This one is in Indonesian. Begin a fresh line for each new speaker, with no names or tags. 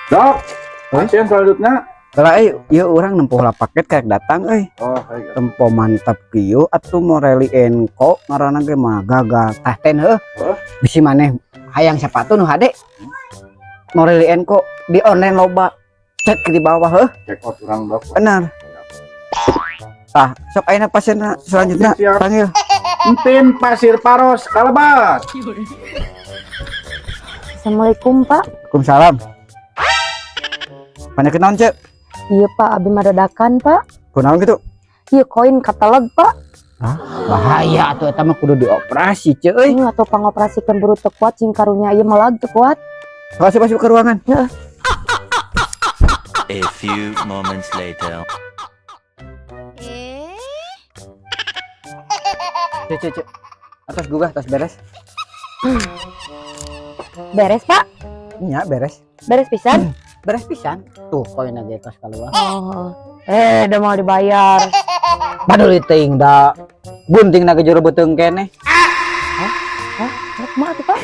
Dok, pasien selanjutnya.
Kalau ieu urang nempuh lah paket kayak datang
Oh, baik.
tempo mantap kieu atuh Morelli Enko ngaranna ge mah gagal tah ten heuh. Bisi maneh hayang sepatu nu hade. Morelli Enko di online loba. Cek di bawah heuh.
Cek out urang dok.
Benar. Tah, sok ayeuna pasien selanjutnya
Siap.
panggil.
Entin Pasir Paros Kalabat.
Assalamualaikum Pak.
Waalaikumsalam. Panyakeun naon, Cek?
Iya Pak, abi madadakan Pak.
Kunaon gitu?
Iya koin katalog Pak.
Bahaya atuh eta mah kudu dioperasi, Cek euy.
Ini atau pangoperasikan buru teu kuat cing karunya ieu melag teu kuat.
Masuk ke ruangan.
A few moments later.
Cek. Atas gugah, tas beres.
Beres Pak?
Nya beres.
Beres pisan?
Beres pisan. Tuh koin aja kos keluar.
Oh. Udah mau dibayar.
Padahal teuing da gunting na ke jero beuteung keneh.
Hah? Kumaha tuh Pak?